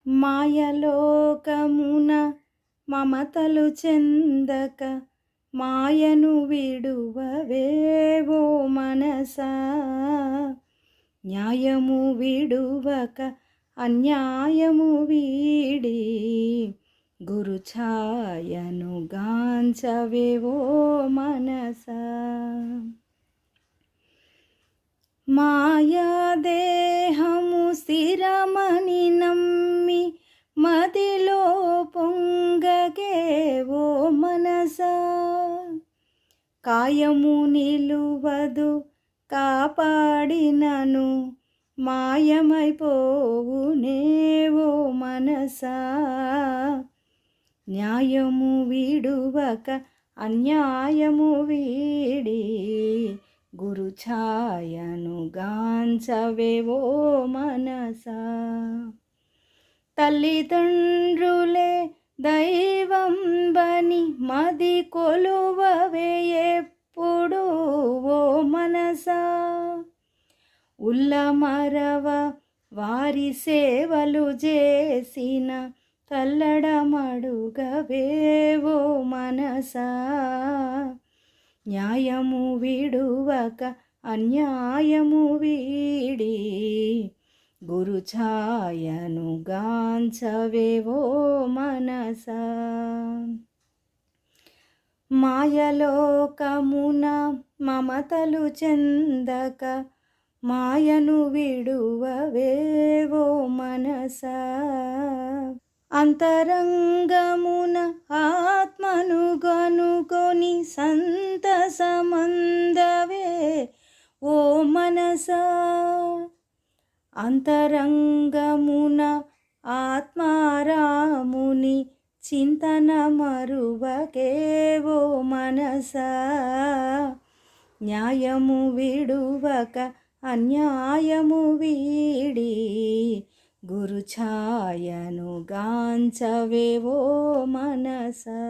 మాయలోకమున మమతలు చెందక మాయను విడువవేవో మనసా. న్యాయము విడువక అన్యాయము వీడి గురుఛాయను గాంచవేవో మనసా. మాయాదేహము స్థిరమని నమ్మి మదిలో పొంగగేవో మనసా. కాయము నిలువదు కాపాడినను మాయమైపోవునేవో మనసా. న్యాయము విడువక అన్యాయము వీడి గురుఛాయను గాంచవేవో మనసా. తల్లిదండ్రులే దైవం బని మది కొలువవే ఎప్పుడు ఓ మనసా. ఉల్లమరవ వారి సేవలు చేసిన తల్లడమడుగవేవో మనసా. న్యాయము విడువక అన్యాయము వీడి గురుఛాయను గాంచవేవో మనసా. మాయలోకమున మమతలు చెందక మాయను విడువవేవో మనసా. అంతరంగమున ఆత్మను గనుకొని సంతసమందవే ఓ మనసా. అంతరంగమున ఆత్మారాముని చింతన మరువకేవో మనసా. న్యాయము విడువక అన్యాయము వీడి గురుఛాయను గాంచవేవో మనసా.